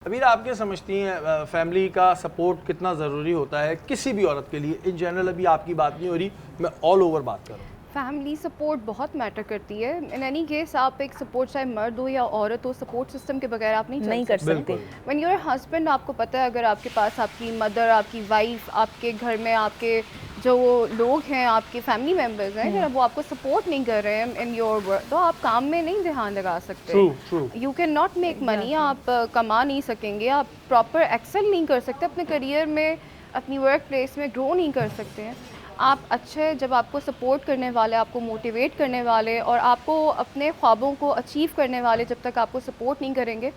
अभी आप क्या समझती हैं फैमिली का सपोर्ट कितना ज़रूरी होता है किसी भी औरत के लिए? इन जनरल अभी आपकी बात नहीं हो रही, मैं ऑल ओवर बात कर रहा हूँ। फैमिली सपोर्ट बहुत मैटर करती है। इन एनी केस आप एक सपोर्ट, चाहे मर्द हो या औरत हो, सपोर्ट सिस्टम के बगैर आप नहीं चल कर सकते। सकते। व्हेन योर हस्बैंड, आपको पता है अगर आपके पास आपकी मदर, आपकी वाइफ, आपके घर में आपके जो लोग हैं, आपके फैमिली मेम्बर्स हैं, अगर वो आपको सपोर्ट नहीं कर रहे हैं इन योर वर्क, तो आप काम में नहीं ध्यान लगा सकते। True true. You can not make money, आप कमा नहीं सकेंगे, आप प्रॉपर एक्सेल नहीं कर सकते अपने करियर में, अपनी वर्क प्लेस में ग्रो नहीं कर सकते हैं। आप अच्छे, जब आपको सपोर्ट करने वाले, आपको मोटिवेट करने वाले और आपको अपने ख्वाबों को अचीव करने वाले जब तक आपको सपोर्ट नहीं करेंगे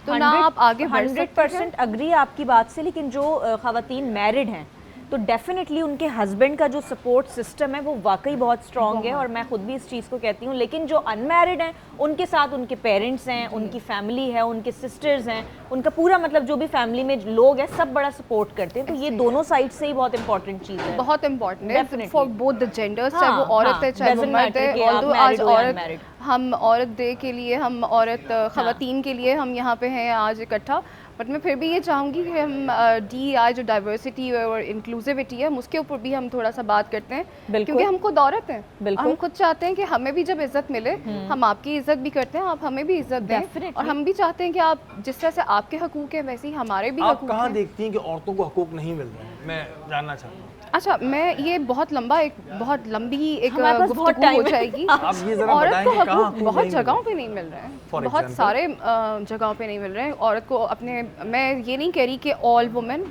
तो ना आप आगे बढ़ सकते हैं। 100% अग्री आपकी बात से, लेकिन जो ख़वातीन मैरिड हैं तो डेफिनेटली उनके हस्बैंड का जो सपोर्ट सिस्टम है वो वाकई बहुत स्ट्रॉन्ग है, और मैं खुद भी इस चीज़ को कहती हूँ। लेकिन जो अनमैरिड हैं उनके साथ उनके पेरेंट्स हैं, उनकी फैमिली है, उनके सिस्टर्स हैं, उनका पूरा मतलब जो भी फैमिली में लोग हैं सब बड़ा सपोर्ट करते हैं। तो ये दोनों साइड से ही बहुत इंपॉर्टेंट चीज़ है, बहुत इंपॉर्टेंट है फॉर बोथ द जेंडर्स, चाहे वो औरत है चाहे वो मर्द है। ऑल्दो आज औरत, हम औरत डे के लिए, हम औरत ख़वातीन के लिए हम यहाँ पे हैं आज इकट्ठा, बट मैं फिर भी ये चाहूँगी कि हम DEI जो डाइवर्सिटी और इंक्लूसिविटी है उसके ऊपर भी हम थोड़ा सा बात करते हैं, क्योंकि हम खुद औरत हैं। हम खुद चाहते हैं कि हमें भी जब इज्जत मिले, हम आपकी इज्जत भी करते हैं, आप हमें भी इज्जत दें, और हम भी चाहते हैं कि आप जिस तरह से आपके हकूक़ हैं वैसे ही हमारे भी आप हकूक़ कहाँ हैं। देखती हैं कि औरतों को हकूक नहीं मिल रहे हैं? मैं जानना चाहता हूँ। अच्छा, मैं ये बहुत बहुत लंबी एक गुफ्तगू हो जाएगी। आप ये जरा औरत बताएं को कि कहाँ हकूक हकूक बहुत नहीं मिल जगहों रहे? पे नहीं मिल रहे हैं, For बहुत example? सारे जगहों पे नहीं मिल रहे हैं औरत को अपने। मैं ये नहीं कह रही कि ऑल वुमेन,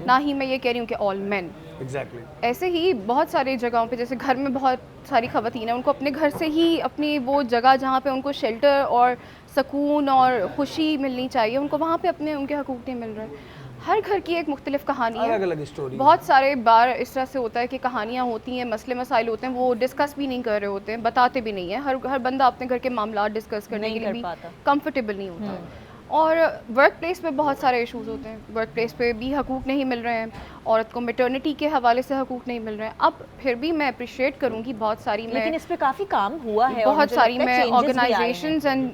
ना ही मैं ये कह रही हूँ कि ऑल मेन। एग्जैक्टली। ऐसे ही बहुत सारी जगहों पे, जैसे घर में बहुत सारी ख़वातीन हैं, उनको अपने घर से ही अपनी वो जगह जहाँ पे उनको शेल्टर और सुकून और खुशी मिलनी चाहिए, उनको वहाँ पे अपने उनके हकूक़ नहीं मिल रहे। हर घर की एक मुख्तलिफ कहानी है, अलग अलग स्टोरी। बहुत सारे बार इस तरह से होता है कि कहानियाँ होती हैं, मसले मसाइल होते हैं, वो डिस्कस भी नहीं कर रहे होते हैं, बताते भी नहीं हैं। हर बंदा अपने घर के मामला डिस्कस करने के लिए भी कंफर्टेबल नहीं होता। और वर्क प्लेस पे बहुत सारे इश्यूज होते हैं, वर्क प्लेस पे भी हकूक़ नहीं मिल रहे हैं, औरत को मैटरनिटी के हवाले से हकूक़ नहीं मिल रहे हैं। अब फिर भी मैं अप्रिशिएट करूँगी बहुत सारी, लेकिन इस पे काफ़ी काम हुआ है, बहुत सारी मैं ऑर्गेनाइजेशंस एंड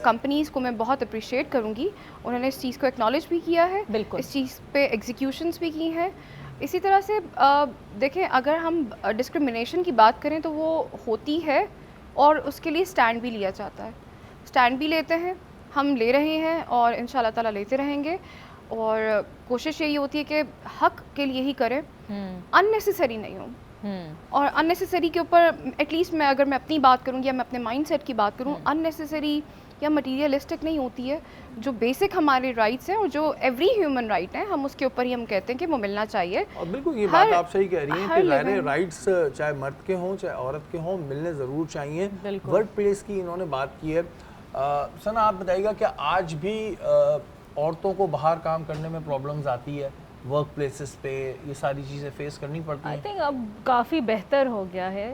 कंपनीज़ को मैं बहुत अप्रिशिएट करूँगी, उन्होंने इस चीज़ को एक्नॉलेज भी किया है, इस चीज़ पे एग्जीक्यूशंस भी की हैं। इसी तरह से देखें, अगर हम डिस्क्रिमिनेशन की बात करें तो वो होती है और उसके लिए स्टैंड भी लिया जाता है, स्टैंड भी लेते हैं, हम ले रहे हैं और इंशाल्लाह ताला लेते रहेंगे। और कोशिश यही होती है कि हक के लिए ही करें, अननेसेसरी नहीं हो। और अननेसेसरी के ऊपर एटलीस्ट मैं, अगर मैं अपनी बात करूँ या मैं अपने माइंडसेट की बात करूँ, अननेसेसरी या मटीरियलिस्टिक नहीं होती है। जो बेसिक हमारे राइट्स हैं और जो एवरी ह्यूमन राइट है, हम उसके ऊपर ही हम कहते हैं कि वो मिलना चाहिए। और बिल्कुल ये बात आप सही कह रही हैं कि ज़ाहिर राइट्स चाहे मर्द के हों चाहे औरत के हों, मिलने ज़रूर चाहिए। वर्क प्लेस की इन्होंने बात की है। सना, आप बताइएगा क्या आज भी औरतों को बाहर काम करने में प्रॉब्लम्स आती है? वर्क प्लेसेस पे ये सारी चीज़ें फेस करनी पड़ती हैं? आई थिंक अब काफ़ी बेहतर हो गया है।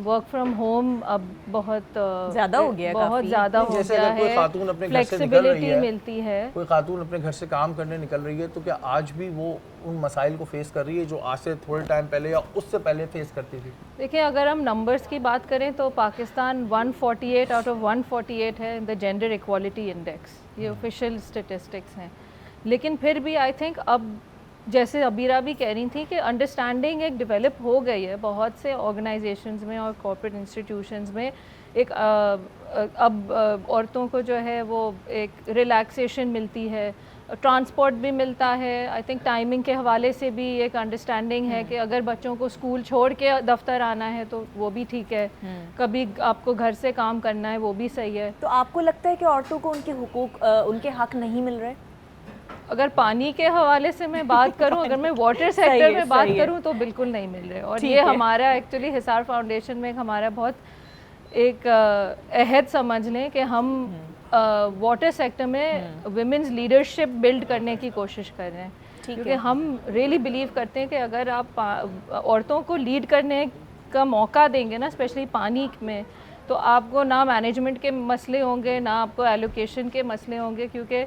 वर्क फ्रॉम होम अब बहुत ज़्यादा हो गया है, बहुत ज़्यादा हो जैसे गया अगर कोई है, खातून अपने घर से निकल रही है, मिलती है, कोई खातून अपने घर से काम करने निकल रही है, तो क्या आज भी वो उन मसाइल को फेस कर रही है जो आज से थोड़े टाइम पहले या उससे पहले फेस करती थी? देखिए, अगर हम नंबर्स की बात करें तो पाकिस्तान 148 आउट ऑफ 148 है in the gender equality index, ये ऑफिशियल स्टेटिस्टिक्स हैं। लेकिन फिर भी आई थिंक अब, जैसे अबीरा भी कह रही थी, कि अंडरस्टैंडिंग एक डेवलप हो गई है बहुत से ऑर्गेनाइजेशंस में और कॉर्पोरेट इंस्टीट्यूशंस में। एक अब औरतों को जो है वो एक रिलैक्सेशन मिलती है, ट्रांसपोर्ट भी मिलता है। आई थिंक टाइमिंग के हवाले से भी एक अंडरस्टैंडिंग है कि अगर बच्चों को स्कूल छोड़ के दफ्तर आना है तो वो भी ठीक है, कभी आपको घर से काम करना है वो भी सही है। तो आपको लगता है कि औरतों को उनके हुकूक, उनके हक नहीं मिल रहे? अगर पानी के हवाले से मैं बात करूं, अगर मैं वाटर सेक्टर में बात करूं तो बिल्कुल नहीं मिल रहे। और ये हमारा एक्चुअली हिसार फाउंडेशन में हमारा बहुत एक अहद समझ लें कि हम वाटर सेक्टर में विमेंस लीडरशिप बिल्ड करने की कोशिश कर रहे हैं, क्योंकि हम रियली बिलीव करते हैं कि अगर आप औरतों को लीड करने का मौका देंगे ना, स्पेशली पानी में, तो आपको ना मैनेजमेंट के मसले होंगे, ना आपको एलोकेशन के मसले होंगे, क्योंकि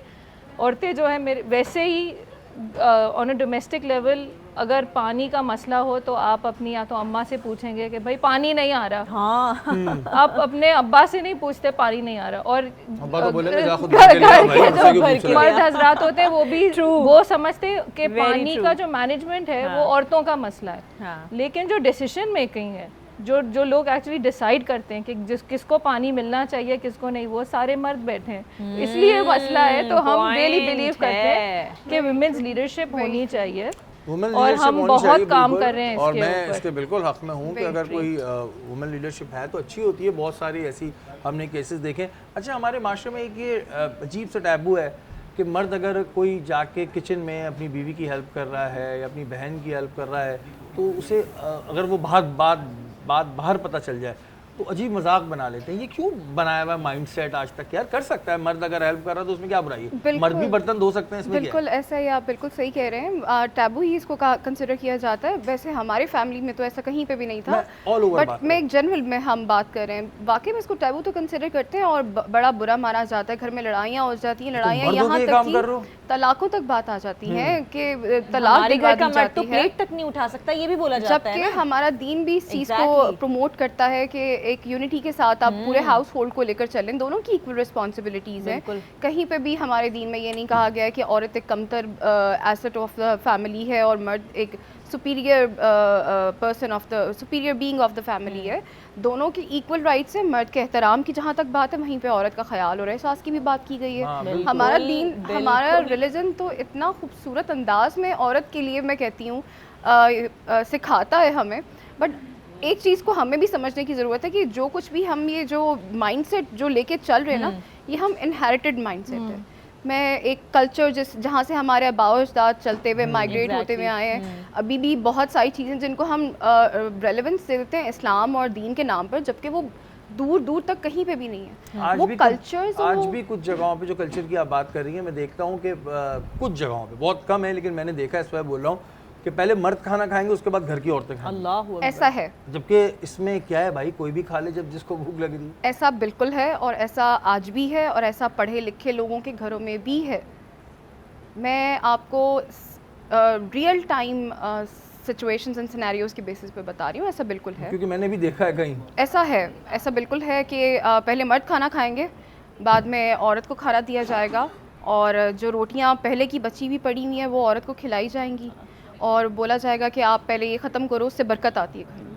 औरतें जो है मेरे वैसे ही ऑन अ डोमेस्टिक लेवल अगर पानी का मसला हो तो आप अपनी या तो अम्मा से पूछेंगे कि भाई पानी नहीं आ रहा। हाँ आप अपने अब्बा से नहीं पूछते पानी नहीं आ रहा। और अब्बा तो बोलेंगे जा खुद घर लेके ले के आओ भाई, जो हमसे क्यों पूछ रहे हो? मर्द हजरात होते हैं वो भी वो समझते हैं कि Very पानी true. का जो मैनेजमेंट है वो औरतों का मसला है। हाँ। लेकिन जो डिसीजन मेकिंग है, जो लोग एक्चुअली डिसाइड करते हैं कि किसको पानी मिलना चाहिए किसको नहीं, वो सारे मर्द बैठे हैं। इसलिए मसला है। तो हम रियली बिलीव point करते है। हैं कि वुमेन्स लीडरशिप होनी चाहिए वुमेन और लीडरशिप हम होनी बहुत चाहिए, काम बिल्कुल। कर रहे हैं और इसके मैं ऊपर। इसके बिल्कुल हक में हूँ कि अगर कोई वुमेन लीडरशिप है तो अच्छी होती है। बहुत सारी ऐसी हमने केसेस देखे। अच्छा, हमारे माशरे में एक ये अजीब सा टैबू है कि मर्द अगर कोई जाके किचन में अपनी बीवी की हेल्प कर रहा है या अपनी बहन की हेल्प कर रहा है तो उसे अगर वो बाहर पता चल जाए तो अजीब मजाक बना लेते हैं। ये क्यों बनाया हुआ माइंडसेट आज तक? यार कर सकता है मर्द, अगर हेल्प कर रहा है तो उसमें क्या बुराई है? मर्द भी बर्तन धो सकते हैं, इसमें क्या है? बिल्कुल ऐसा ही आप बिल्कुल सही कह रहे हैं। टैबू ही इसको कंसिडर किया जाता है। वैसे हमारे फैमिली में तो ऐसा कहीं पे भी नहीं था, all over बात बट मैं एक जनरल में हम बात कर रहे हैं। वाकई में इसको टैबू तो कंसिडर करते हैं और बड़ा बुरा माना जाता है। घर में लड़ाइयाँ हो जाती हैं, लड़ाइयाँ यहाँ तक कि तलाकों तक बात आ जाती है कि तलाक हमारे दिलवा घर का दी मर्द जाती तो है। प्लेट तक नहीं उठा सकता, ये भी बोला जाता है जबकि ना। हमारा दीन भी इस चीज़ को Exactly. प्रमोट करता है कि एक यूनिटी के साथ आप पूरे हाउस होल्ड को लेकर चलें। दोनों की इक्वल रिस्पॉन्सिबिलिटीज़ हैं। बिल्कुल। कहीं पे भी हमारे दीन में ये नहीं कहा गया है कि औरत एक कमतर एसेट ऑफ द फैमिली है और मर्द एक superior person of the superior being of the family है। दोनों की इक्वल राइट्स है। मर्द के एहतराम की जहाँ तक बात है वहीं पे औरत का ख्याल और एहसास की भी बात की गई हाँ, है। बिल्कुल। हमारा दीन, हमारा रिलीजन तो इतना खूबसूरत अंदाज में औरत के लिए मैं कहती हूँ सिखाता है हमें। बट एक चीज़ को हमें भी समझने की ज़रूरत है कि जो कुछ भी हम ये जो माइंडसेट जो लेके चल रहे हैं ना, ये हम इनहेरिटेड माइंडसेट है। मैं एक कल्चर जहाँ से हमारे आबाओ अजदाद चलते हुए माइग्रेट होते हुए आए हैं, अभी भी बहुत सारी चीज़ें जिनको हम रेलेवेंस देते हैं इस्लाम और दीन के नाम पर, जबकि वो दूर दूर तक कहीं पे भी नहीं है। वो कल्चर्स आज भी कुछ जगहों पे जो कल्चर की आप बात कर रही हैं, मैं देखता हूँ कि कुछ जगहों पे, बहुत कम है लेकिन मैंने देखा है, इस वजह बोल रहा हूँ कि पहले मर्द खाना खाएंगे उसके बाद घर की औरतें खाएंगी। अल्लाह ऐसा है। जबकि इसमें क्या है भाई, कोई भी खा ले जब जिसको भूख लग रही है। ऐसा बिल्कुल है और ऐसा आज भी है और ऐसा पढ़े लिखे लोगों के घरों में भी है। मैं आपको real time situations and scenarios के बेसिस पे बता रही हूँ। ऐसा बिल्कुल है, क्योंकि मैंने भी देखा है कहीं। ऐसा है, ऐसा बिल्कुल है कि पहले मर्द खाना खाएंगे, बाद में औरत को खाना दिया जाएगा और जो रोटियां पहले की बची हुई पड़ी हुई हैं वो औरत को खिलाई जाएंगी और बोला जाएगा कि आप पहले ये ख़त्म करो, उससे बरकत आती है घर में।